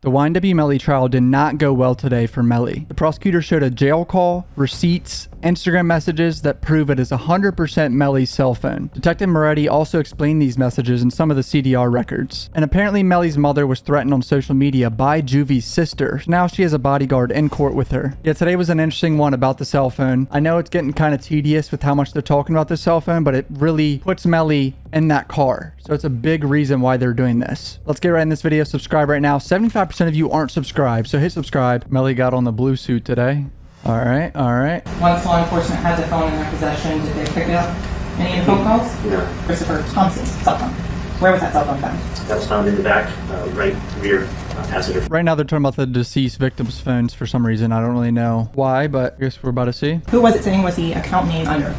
The YNW Melly trial did not go well today for Melly. The prosecutor showed a jail call, receipts, Instagram messages that prove it is 100% Melly's cell phone. Detective Moretti also explained these messages in some of the CDR records. And apparently Melly's mother was threatened on social media by Juvie's sister. Now she has a bodyguard in court with her. Yeah, today was an interesting one about the cell phone. I know it's getting kind of tedious with how much they're talking about this cell phone, but it really puts Melly in that car. So it's a big reason why they're doing this. Let's get right in this video. Subscribe right now. 75% of you aren't subscribed, so hit subscribe. Melly got on the blue suit today. All right. Once law enforcement had the phone in their possession, did they pick up any of the phone calls? No. Christopher Thompson's cell phone. Where was that cell phone found? That was found in the back, right rear passenger. Right now they're talking about the deceased victim's phones for some reason. I don't really know why, but I guess we're about to see. Who was it saying was the account name under?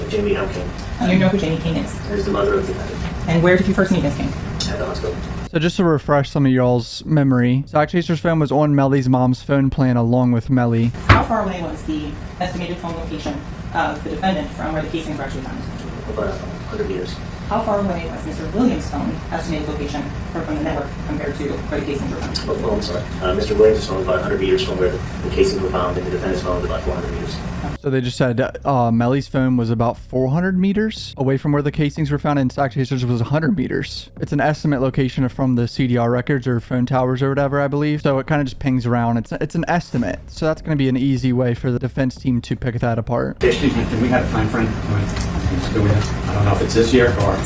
Jamie L. King. You know who Jamie King is? There's the mother of the defendant. And where did you first meet Miss King? At the hospital. So just to refresh some of y'all's memory, Sakchaser's phone was on Melly's mom's phone plan along with Melly. How far away was the estimated phone location of the defendant from where the casings were actually found? About 100 meters. How far away was Mr. Williams' phone estimated location from the network compared to where the casings were found? Oh, I'm sorry. Mr. Williams' phone was about 100 meters from where the casings were found, and the defendant's phone was about 400 meters. So they just said Melly's phone was about 400 meters away from where the casings were found, and Sakchaser's was 100 meters. It's an estimate location from the CDR records or phone towers or whatever, I believe. So it kind of just pings around. It's an estimate. So that's going to be an easy way for the defense team to pick that apart. Excuse me, can we have a time frame? I don't know if it's this year or...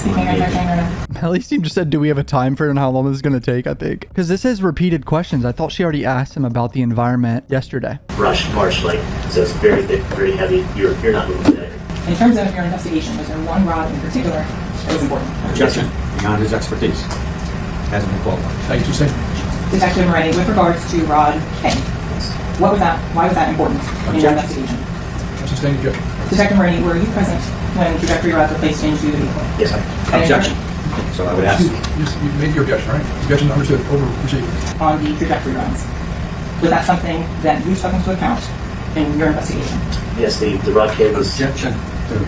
Melly's team just said, do we have a time for it and how long this is going to take, I think. Because this is repeated questions. I thought she already asked him about the environment yesterday. Brushed, marsh like, so it's very thick, very heavy. You're not moving today. In terms of your investigation, was there one rod in particular that was important? Objection. Beyond his expertise. Hasn't been qualified. Thank you, sir. Detective Moretti, with regards to Rod K, what was that? Why was that important in your investigation? Sustained objection. Detective Moretti, were you present when trajectory rods were placed into the vehicle? Yes, sir. Objection. So I would ask... You made your objection, right? Objection understood. Over. Proceed. On the trajectory rods, was that something that you took into account in your investigation? Yes, the rod K was... Objection to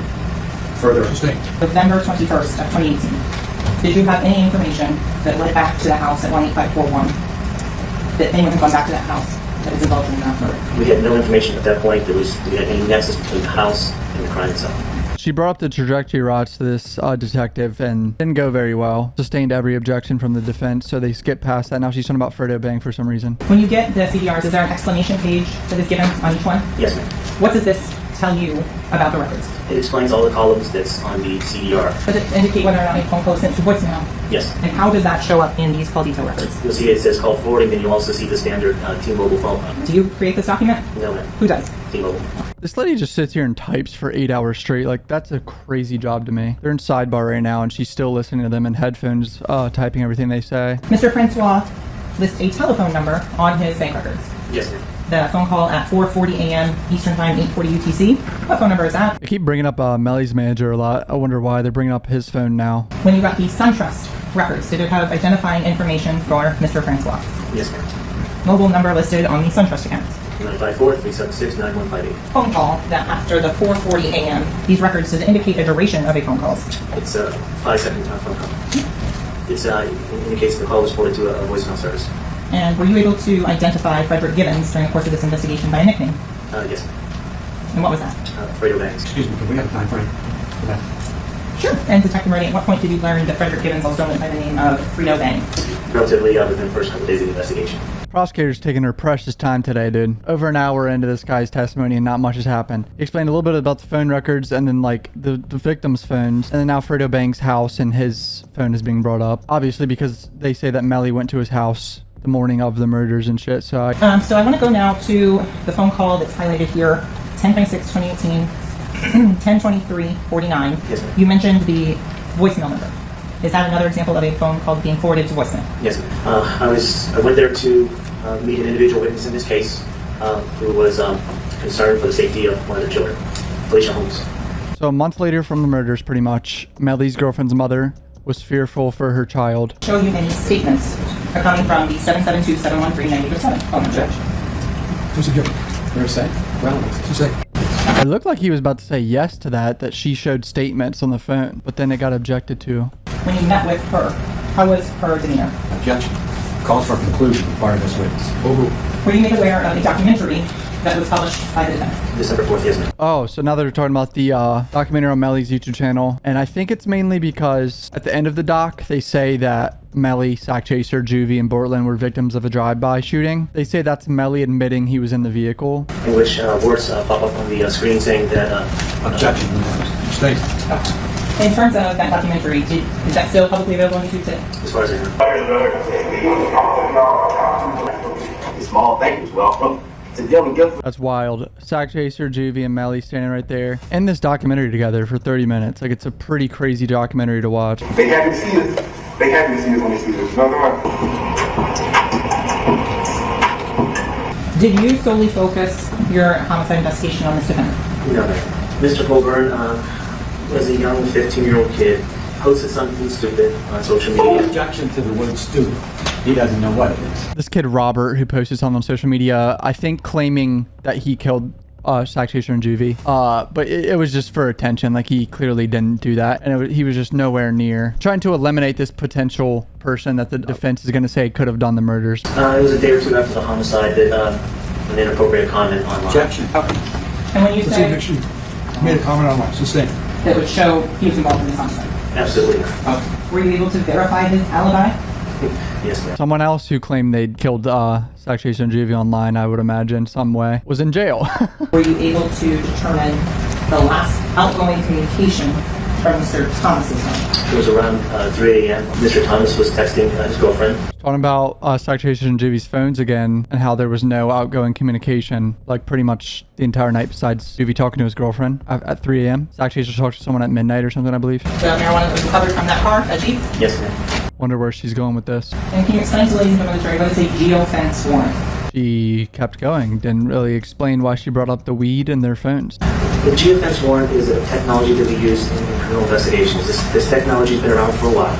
further... Sustained. November 21st of 2018. Did you have any information that led back to the house at 18541? That anyone had gone back to that house that was involved in that murder? We had no information at that point. We had any nexus between the house and the crime itself. She brought up the trajectory rods to this detective and didn't go very well. Sustained every objection from the defense, so they skipped past that. Now she's talking about Fredo Bang for some reason. When you get the CDRs, is there an explanation page that is given on each one? Yes, ma'am. What does this tell you about the records? It explains all the columns that's on the CDR. Does it indicate whether or not a phone call was sent to voicemail? Yes. And how does that show up in these call detail records? You'll see it says call forwarding, then you'll also see the standard T-Mobile phone. Do you create this document? No, ma'am. Who does? T-Mobile. This lady just sits here and types for 8 hours straight. Like, that's a crazy job to me. They're in sidebar right now, and she's still listening to them in headphones, typing everything they say. Mr. Francois lists a telephone number on his bank records. Yes, ma'am. The phone call at 4:40 a.m. Eastern Time, 8:40 UTC. What phone number is that? They keep bringing up Melly's manager a lot. I wonder why they're bringing up his phone now. When you got the SunTrust records, did it have identifying information for Mr. Francois? Yes, ma'am. Mobile number listed on the SunTrust account. 954-376-9158. Phone call that after the 4:40 a.m. These records does it indicate the duration of a phone call? It's a 5-second phone call. It's indicates the call was forwarded to a voicemail service. And were you able to identify Frederick Gibbons during the course of this investigation by a nickname? Yes, ma'am. And what was that? Fredo Banks. Excuse me, can we have a time frame for that? Sure. And Detective Moretti, at what point did you learn that Frederick Gibbons also went by the name of Frito Bang? Relatively within the first couple of days of the investigation. Prosecutor's taking her precious time today, dude. Over an hour into this guy's testimony and not much has happened. He explained a little bit about the phone records and then like the victim's phones. And then now Fredo Bang's house and his phone is being brought up. Obviously because they say that Melly went to his house the morning of the murders and shit. So I want to go now to the phone call that's highlighted here, 10/26/2018, 10/23/49. Yes, ma'am. You mentioned the voicemail number. Is that another example of a phone call being forwarded to voicemail? Yes, ma'am. I went there to meet an individual witness in this case who was concerned for the safety of one of the children, Felicia Holmes. So a month later from the murders, pretty much, Melly's girlfriend's mother was fearful for her child. Show you any statements are coming from the 772-713-9807 phone number. Who's it given? Fair say. Relevant. Sustained. It looked like he was about to say yes to that she showed statements on the phone, but then it got objected to. When you met with her, how was her demeanor? Objection. Calls for conclusion part of this witness. Were you made aware of a documentary that was published by the defense? December 4th, yes, ma'am. Oh, so now they're talking about the documentary on Melly's YouTube channel. And I think it's mainly because at the end of the doc, they say that Melly, sakchaser, Juvie, and Bortland were victims of a drive-by shooting. They say that's Melly admitting he was in the vehicle. In which words pop up on the screen saying that... Objection. Stay. In terms of that documentary, is that still publicly available on YouTube today? as far as I know. Small things, welcome to Dylan Gifford. That's wild. Sakchaser, Juvie, and Melly standing right there in this documentary together for 30 minutes. Like, it's a pretty crazy documentary to watch. They happy to see us. They happy to see us when they see us. No, Did you solely focus your homicide investigation on this defendant? No, ma'am. Mr. Colburn was a young 15-year-old kid, posted something stupid on social media. Objection to the word stupid. He doesn't know what it is. This kid, Robert, who posted something on social media, I think claiming that he killed Sakchaser and Juvie. But it was just for attention. Like, he clearly didn't do that. And he was just nowhere near. Trying to eliminate this potential person that the defense is going to say could have done the murders. It was a day or two after the homicide that an inappropriate comment online. Objection. Okay. And when you Let's say see, made a comment online. Sustain. that would show he was involved in this homicide, Absolutely. were you able to verify his alibi? Yes, ma'am. Someone else who claimed they'd killed Sakchaser and Juvie online, I would imagine, some way, was in jail. Were you able to determine the last outgoing communication from Mr. Thomas's phone? It was around 3 a.m. Mr. Thomas was texting his girlfriend. Talking about Sakchaser and Juvie's phones again, and how there was no outgoing communication, like pretty much the entire night besides Juvie talking to his girlfriend at 3 a.m. Sakchaser talked to someone at midnight or something, I believe. The marijuana that was recovered from that car, a Jeep? Yes, ma'am. Wonder where she's going with this. And can you explain to ladies and military what is a geofence warrant? She kept going, didn't really explain why she brought up the weed and their phones. The geofence warrant is a technology that we use in criminal investigations. This technology has been around for a while.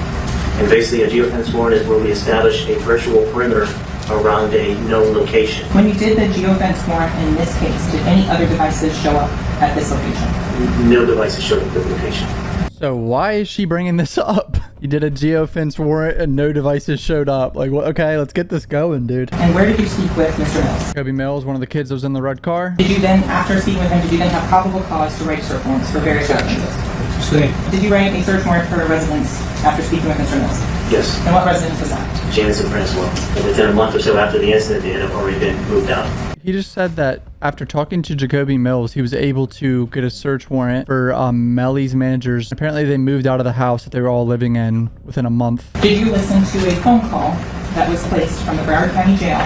And basically, a geofence warrant is where we establish a virtual perimeter around a known location. When you did the geofence warrant in this case, did any other devices show up at this location? No devices showed up at the location. So why is she bringing this up? You did a geofence warrant and no devices showed up. Like, well, okay, let's get this going, dude. And where did you speak with Mr. Mills? Jacoby Mills, one of the kids that was in the red car. Did you then, after speaking with him, did you then have probable cause to write search warrants for various residences? Sustain. Did you write a search warrant for a residence after speaking with Mr. Mills? Yes, And what residence was that? Janice and Prince well. And within a month or so after the incident, they had already been moved out. He just said that after talking to Jacoby Mills, he was able to get a search warrant for Melly's managers. Apparently, they moved out of the house that they were all living in within a month. Did you listen to a phone call that was placed from the Broward County Jail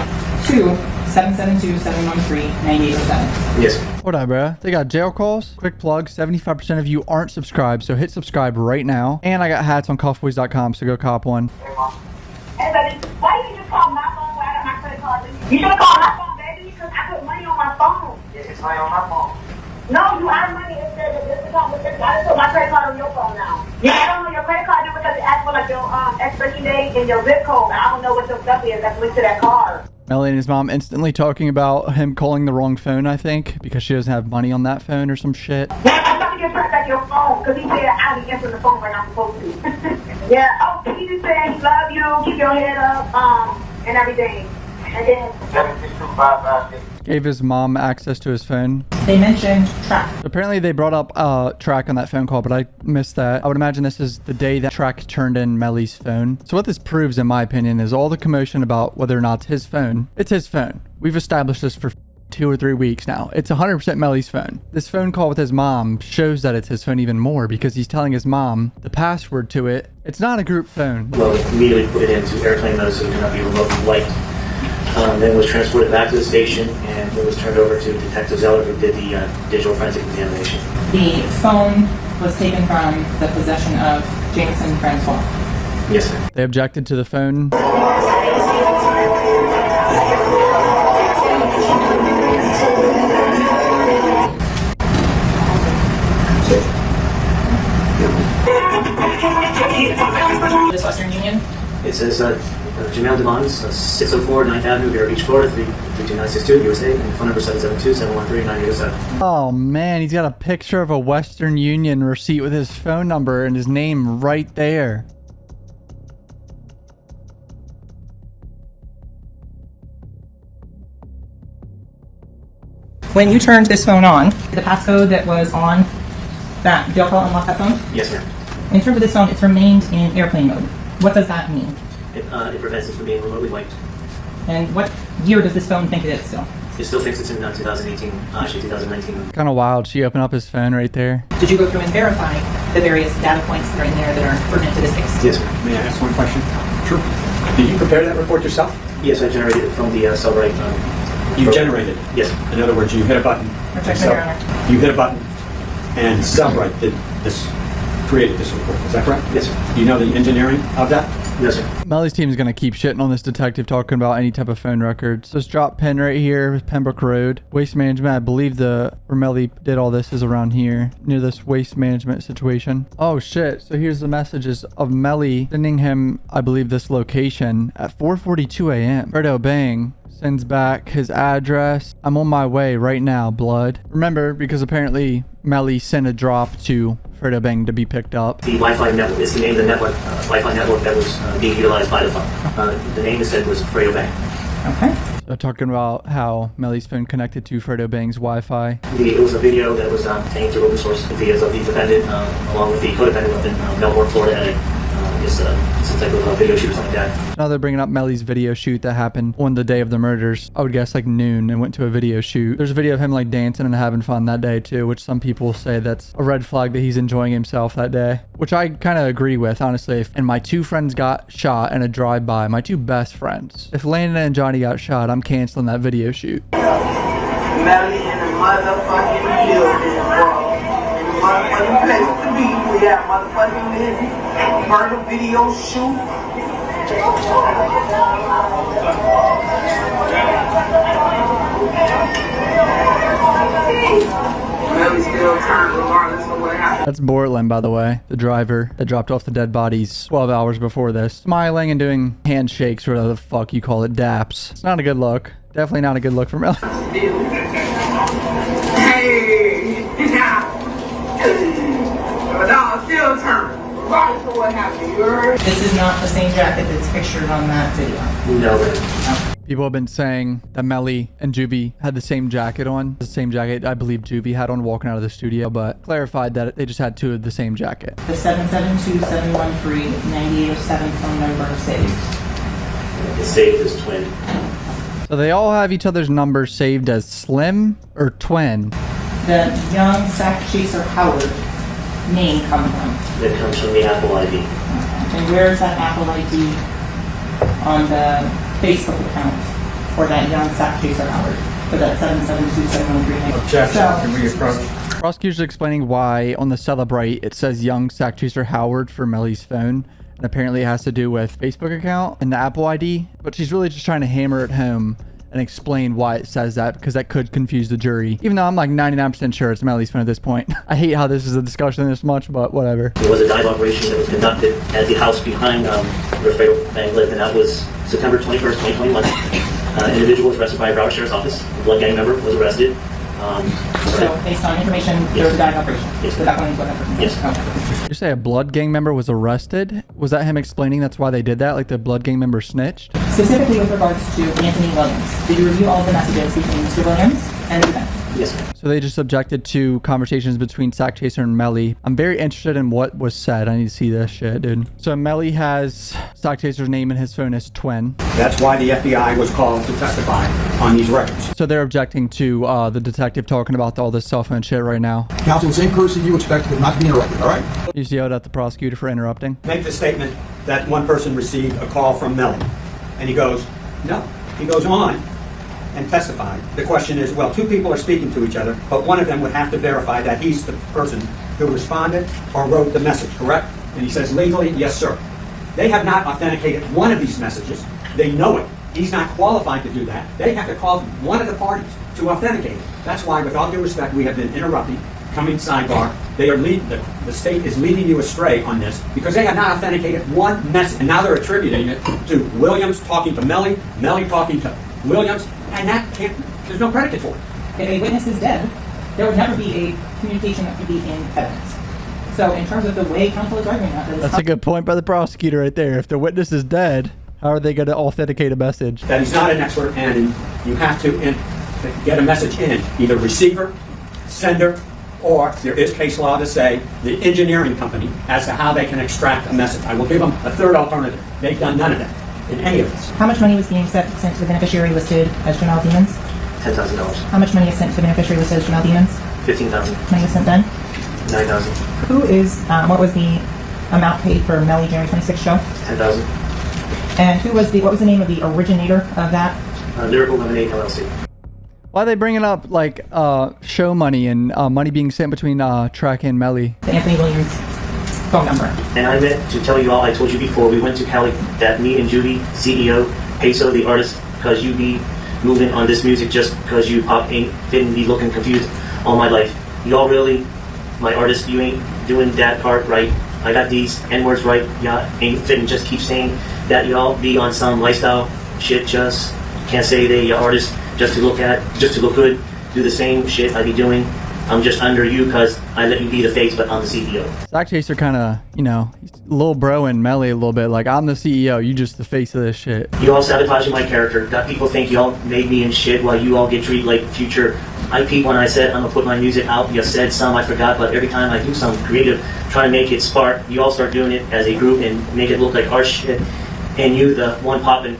to 772-713-9807? Yes. Hold on, bro. They got jail calls. Quick plug, 75% of you aren't subscribed, so hit subscribe right now. And I got hats on CUFBOYS.com, so go cop one. Hey, baby, why didn't you just call my phone when I got my credit card? You should have called my phone, baby, because I put money on my phone. It's money on my phone. No, you out of money instead of this account. I just put my credit card on your phone now. Yeah, I don't know your credit card number because it asks for like your expiration date and your zip code. I don't know what your stuff is that's linked to that card. Melly and his mom instantly talking about him calling the wrong phone, I think, because she doesn't have money on that phone or some shit. Yeah, I'm about to get back your phone because he said I'll be answering the phone when I'm supposed to. Yeah, oh, he just said he love you, keep your head up, and everything. And then 762-556. Gave his mom access to his phone. They mentioned track. Apparently they brought up track on that phone call, but I missed that. I would imagine this is the day that track turned in Melly's phone. So what this proves, in my opinion, is all the commotion about whether or not it's his phone. It's his phone. We've established this for 2 or 3 weeks now. It's 100% Melly's phone. This phone call with his mom shows that it's his phone even more because he's telling his mom the password to it. It's not a group phone. Well, immediately put it into airplane mode so it cannot be remotely wiped. Then was transported back to the station and it was turned over to Detective Zeller who did the digital forensic examination. The phone was taken from the possession of Jameson Francois. Yes, sir. They objected to the phone. This Western Union. It says Jamel Devons, 604 9th Avenue, Vero Beach, Florida, 32962, USA, and phone number 772-713-9807. Oh man, he's got a picture of a Western Union receipt with his phone number and his name right there. When you turned this phone on, the passcode that was on that jail call unlock that phone? Yes, ma'am. In terms of this phone, it's remained in airplane mode. What does that mean? It prevents it from being remotely wiped. And what year does this phone think it is still? It still thinks it's in 2018, actually 2019. Kind of wild. She opened up his phone right there. Did you go through and verify the various data points that are in there that are pertinent to this case? Yes, ma'am. May I ask one question? Sure. Did you prepare that report yourself? Yes, I generated it from the Cellbrite. You generated it? Yes. In other words, you hit a button. Objection, Your Honor. You hit a button, and Cellbrite created this report. Is that correct? Yes, sir. Do you know the engineering of that? Yes, sir. Mellie's team is going to keep shitting on this detective talking about any type of phone records. This drop pin right here is Pembroke Road. Waste management, I believe where Melly did all this is around here, near this waste management situation. Oh shit, so here's the messages of Melly sending him, I believe, this location at 4:42 a.m. Fredo Bang sends back his address. I'm on my way right now, blood. Remember, because apparently Melly sent a drop to Fredo Bang to be picked up. The Wi-Fi network is the name of the network, Wi-Fi network that was being utilized by the phone. The name instead was Fredo Bang. Okay. So talking about how Melly's phone connected to Fredo Bang's Wi-Fi. It was a video that was obtained through open source videos of the defendant, along with the co-defendant up in Melbourne, Florida, at some type of video shoot or something like that. Now they're bringing up Melly's video shoot that happened on the day of the murders. I would guess like noon, and went to a video shoot. There's a video of him like dancing and having fun that day too, which some people say that's a red flag that he's enjoying himself that day, which I kind of agree with, honestly. And my two friends got shot in a drive-by, my two best friends. If Landon and Johnny got shot, I'm canceling that video shoot. Melly in the motherfucking building, bro. In the motherfucking place to be. We have motherfucking business. Murder video shoot. Melly still turned regardless of what happened. That's Bortland, by the way, the driver that dropped off the dead bodies 12 hours before this. Smiling and doing handshakes, or whatever the fuck you call it, daps. It's not a good look. Definitely not a good look for Melly. Hey, but no, still turn. Regardless of what happened, you heard? This is not the same jacket that's pictured on that video. No, ma'am. People have been saying that Melly and Juvie had the same jacket on. The same jacket I believe Juvie had on walking out of the studio, but clarified that they just had two of the same jacket. The 772-713-9807 phone number saved. It's saved as twin. So they all have each other's numbers saved as Slim or Twin. The young sakchaser Howard name come from? That comes from the Apple ID. And where is that Apple ID on the Facebook account for that young sakchaser Howard? For that 772-713? Objection. Can we approach? Prosecutors explaining why on the Celebrate it says young sakchaser Howard for Melly's phone. And apparently it has to do with Facebook account and the Apple ID. But she's really just trying to hammer it home and explain why it says that, because that could confuse the jury. Even though I'm like 99% sure it's Melly's phone at this point. I hate how this is a discussion this much, but whatever. There was a dive operation that was conducted at the house behind where Fredo Bang lived, and that was September 21st, 2021. An individual was arrested by a Broward Sheriff's Office. A blood gang member was arrested. So based on information, there was a dive operation? Yes. Without going into what happened? Yes. Okay. You say a blood gang member was arrested? Was that him explaining that's why they did that? Like the blood gang member snitched? Specifically with regards to Anthony Williams, did you review all of the messages between Mr. Williams and the defendant? Yes, ma'am. So they just objected to conversations between Sakchaser and Melly. I'm very interested in what was said. I need to see this shit, dude. So Melly has Sakchaser's name in his phone as Twin. That's why the FBI was called to testify on these records. So they're objecting to the detective talking about all this cell phone shit right now. Counsel, the same courtesy you expected not to be interrupted, all right? You just yelled at the prosecutor for interrupting. Make the statement that one person received a call from Melly. And he goes, no. He goes on and testified. The question is, well, two people are speaking to each other, but one of them would have to verify that he's the person who responded or wrote the message, correct? And he says, legally, yes, sir. They have not authenticated one of these messages. They know it. He's not qualified to do that. They have to call one of the parties to authenticate it. That's why, with all due respect, we have been interrupting. Coming sidebar, they are the state is leading you astray on this because they have not authenticated one message, and now they're attributing it to Williams talking to Melly, Melly talking to Williams, and that can't. There's no predicate for it. If a witness is dead, there would never be a communication that could be in evidence. So in terms of the way counsel is arguing that, That's a good point by the prosecutor right there. If the witness is dead, how are they going to authenticate a message? That he's not an expert, and you have to to get a message in, either receiver, sender, or there is case law to say the engineering company as to how they can extract a message. I will give them a third alternative. They've done none of that in any of this. How much money was being sent to the beneficiary listed as Jamal Demons? $10,000. How much money is sent to the beneficiary listed as Jamal Demons? $15,000. Money was sent then? $9,000. Who is, what was the amount paid for Melly January 26th show? $10,000. And what was the name of the originator of that? Lyrical Lemonade LLC. Why are they bringing up like show money and money being sent between Trek and Melly? The Anthony Williams phone number. And I meant to tell you all, I told you before, we went to Cali, that me and Judy, CEO, Peso, the artist, because you be moving on this music just because you pop ain't fitting, be looking confused all my life. Y'all really, my artist, you ain't doing that part right. I got these N-words right, y'all ain't fitting, just keep saying that y'all be on some lifestyle shit, just can't say they your artist just to look good, do the same shit I be doing. I'm just under you because I let you be the face, but I'm the CEO. Sakchaser kind of, you know, he's a little bro and Melly a little bit. Like, I'm the CEO, you just the face of this shit. You all sabotaging my character. Got people think y'all made me in shit while you all get treated like future. I peep when I said I'm gonna put my music out. You said some, I forgot, but every time I do something creative, try to make it spark, you all start doing it as a group and make it look like our shit. And you, the one popping,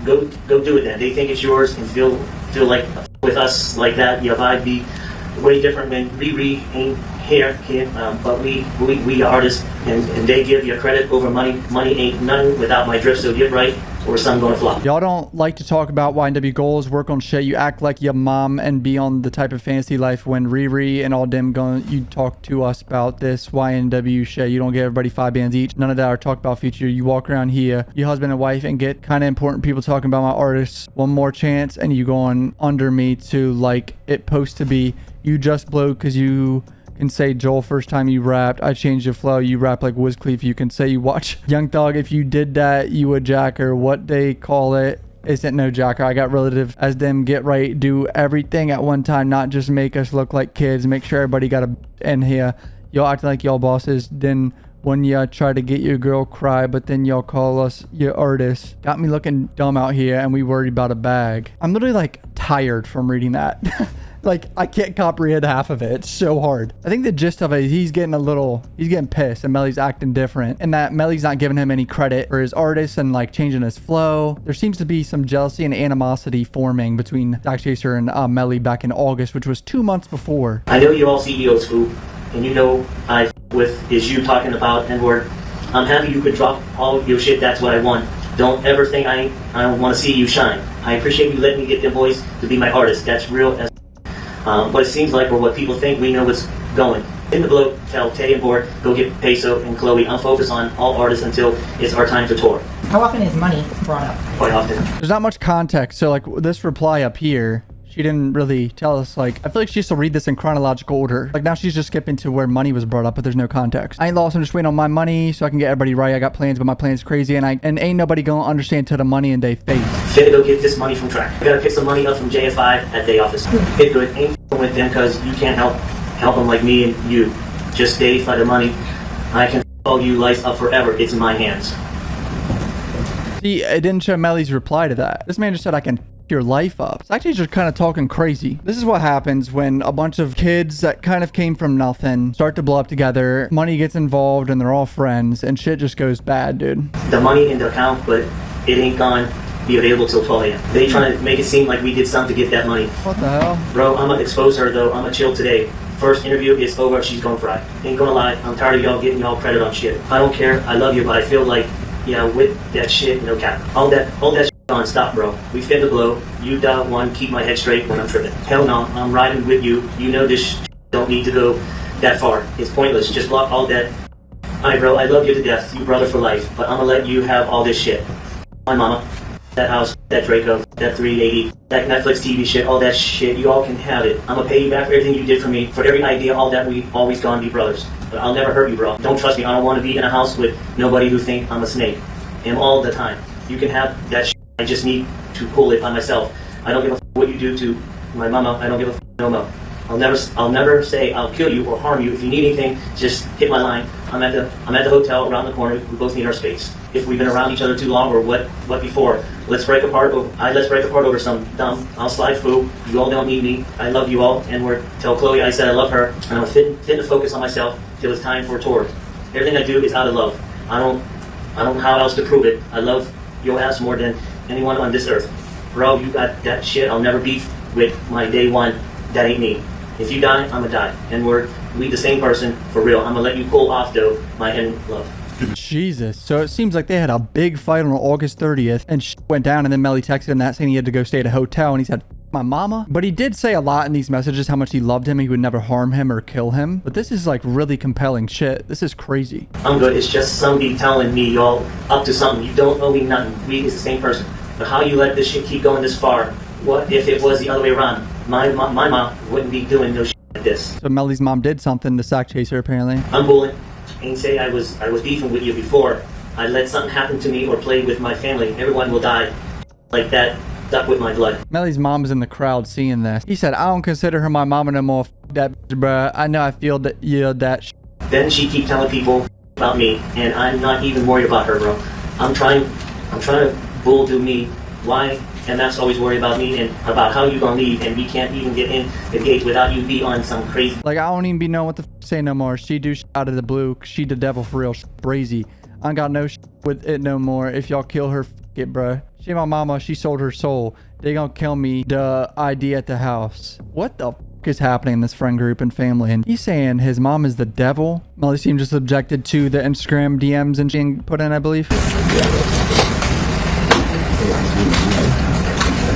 go do it then. They think it's yours and feel like with us like that, your vibe be way different when Riri ain't here, but we artists, and they give you credit over money. Money ain't nothing without my drift, so get right or something gonna flop. Y'all don't like to talk about YNW goals, work on shit. You act like your mom and be on the type of fantasy life when Riri and all them you talk to us about this YNW shit. You don't give everybody 5 bands each. None of that, or talk about future. You walk around here, your husband and wife, and get kind of important people talking about my artists. One more chance and you going under me to like it supposed to be. You just blow because you can say Joel first time you rapped, I changed your flow, you rap like Wiz Khalifa. You can say you watch Young Thug, if you did that, you a jacker. What they call it isn't no jacker. I got relative as them get right, do everything at one time, not just make us look like kids, make sure everybody got a in here. Y'all acting like y'all bosses, then when y'all try to get your girl cry, but then y'all call us your artists. Got me looking dumb out here and we worried about a bag. I'm literally like tired from reading that. Like, I can't comprehend half of it. It's so hard. I think the gist of it is he's getting pissed and Melly's acting different, and that Melly's not giving him any credit for his artists and like changing his flow. There seems to be some jealousy and animosity forming between Sakchaser and Melly back in August, which was 2 months before. I know you all CEOs, Scoop, and you know I with is you talking about N-word. I'm happy you could drop all your shit. That's what I want. Don't ever think I want to see you shine. I appreciate you letting me get them boys to be my artists. That's real as what it seems like, or what people think we know what's going. In the blow, tell Tay and Board, go get Peso and Chloe. I'm focused on all artists until it's our time to tour. How often is money brought up? Quite often. There's not much context, so like this reply up here, she didn't really tell us. Like, I feel like she used to read this in chronological order. Like, now she's just skipping to where money was brought up, but there's no context. I ain't lost, I'm just waiting on my money so I can get everybody right. I got plans, but my plan's crazy, and ain't nobody gonna understand till the money in they face. Finna go get this money from Track. I gotta pick some money up from JF5 at day office. Hit good, ain't f***ing with them because you can't help them like me and you. Just stay for the money. I can all you life up forever. It's in my hands. See, it didn't show Melly's reply to that. This man just said I can your life up. It's actually just kind of talking crazy. This is what happens when a bunch of kids that kind of came from nothing start to blow up together, money gets involved, and they're all friends, and shit just goes bad, dude. The money in the account, but it ain't gone be available till 12 a.m. They trying to make it seem like we did something to get that money. What the hell? Bro, I'm gonna expose her though. I'm gonna chill today. First interview is over, she's gonna fry. Ain't gonna lie, I'm tired of y'all getting y'all credit on shit. I don't care, I love you, but I feel like, yeah, with that shit, no cap. All that shit on, stop, bro. We finna blow. You dial one, keep my head straight when I'm tripping. Hell no, I'm riding with you. You know this don't need to go that far. It's pointless. Just block all that. Alright, bro, I love you to death. You brother for life. But I'm gonna let you have all this shit. My mama, that house, that Draco, that 380, that Netflix TV shit, all that shit, you all can have it. I'm gonna pay you back for everything you did for me, for every idea, all that. We always gonna be brothers. But I'll never hurt you, bro. Don't trust me. I don't want to be in a house with nobody who think I'm a snake. Am all the time. You can have that shit. I just need to pull it on myself. I don't give a f*** what you do to my mama. I don't give a f*** no more. I'll never say I'll kill you or harm you. If you need anything, just hit my line. I'm at the hotel around the corner. We both need our space. If we've been around each other too long or what before, let's break apart over some dumb. I'll slide through. You all don't need me. I love you all, and tell Chloe I said I love her. And I'm fit to focus on myself till it's time for a tour. Everything I do is out of love. I don't know how else to prove it. I love your ass more than anyone on this earth. Bro, you got that shit. I'll never beef with my day one. That ain't me. If you die, I'ma die. And we the same person for real. I'm gonna let you pull off though my end love. Jesus. So it seems like they had a big fight on August 30th and went down, and then Melly texted him that saying he had to go stay at a hotel, and he said, my mama. But he did say a lot in these messages how much he loved him, he would never harm him or kill him. But this is like really compelling shit. This is crazy. I'm good. It's just somebody telling me y'all up to something. You don't owe me nothing. We is the same person. But how you let this shit keep going this far? What if it was the other way around? My mom wouldn't be doing no shit like this. So Melly's mom did something to Sakchaser apparently. I'm bullying. Ain't say I was beefing with you before. I let something happen to me or play with my family. Everyone will die like that. Stuck with my blood. Melly's mom is in the crowd seeing this. He said, I don't consider her my mama no more. That bitch, bruh. I know I feel that you're that. Then she keep telling people about me, and I'm not even worried about her, bro. I'm trying to bull do me. Why? And that's always worried about me and about how you gonna leave, and we can't even get in the gate without you be on some crazy. Like, I don't even be knowing what the say no more. She do out of the blue. She the devil for real. Crazy. I ain't got no with it no more. If y'all kill her, it, bruh. She my mama. She sold her soul. They gonna kill me. The ID at the house. What the is happening in this friend group and family? And he's saying his mom is the devil. Melly seemed just objected to the Instagram DMs and being put in, I believe.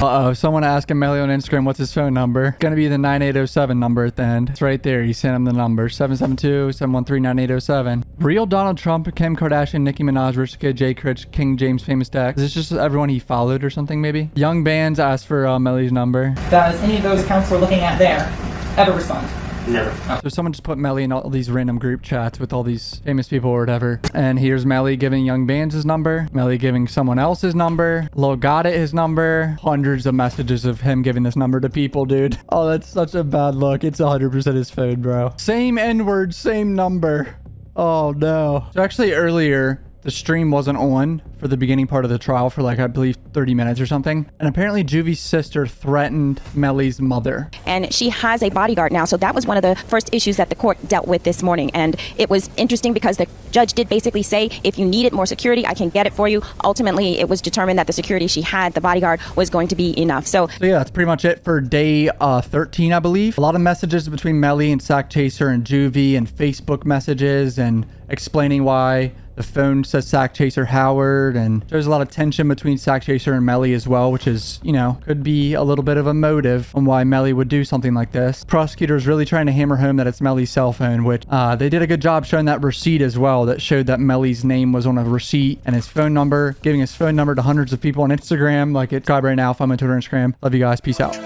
Uh-oh, someone asking Melly on Instagram what's his phone number. It's gonna be the 9807 number at the end. It's right there. He sent him the number. 772-713-9807. Real Donald Trump, Kim Kardashian, Nicki Minaj, Rich Kid, Jay Critch, King James, Famous Dex. Is this just everyone he followed or something maybe? Young Bands asked for Melly's number. Does any of those accounts we're looking at there ever respond? Never. So someone just put Melly in all these random group chats with all these famous people or whatever. And here's Melly giving Young Bands his number. Melly giving someone else his number. Lil got it his number. Hundreds of messages of him giving this number to people, dude. Oh, that's such a bad look. It's 100% his phone, bro. Same N-word, same number. Oh, no. So actually earlier, the stream wasn't on for the beginning part of the trial for like, I believe 30 minutes or something. And apparently Juvie's sister threatened Melly's mother. And she has a bodyguard now. So that was one of the first issues that the court dealt with this morning. And it was interesting because the judge did basically say, if you needed more security, I can get it for you. Ultimately, it was determined that the security she had, the bodyguard, was going to be enough. So yeah, that's pretty much it for day 13, I believe. A lot of messages between Melly and Sakchaser and Juvie, and Facebook messages and explaining why the phone says Sakchaser Howard, and there's a lot of tension between Sakchaser and Melly as well, which is, you know, could be a little bit of a motive on why Melly would do something like this. Prosecutors really trying to hammer home that it's Melly's cell phone, which they did a good job showing that receipt as well, that showed that Melly's name was on a receipt and his phone number, giving his phone number to hundreds of people on Instagram. Like, it's subscribe right now, follow me on Twitter and Instagram. Love you guys. Peace out.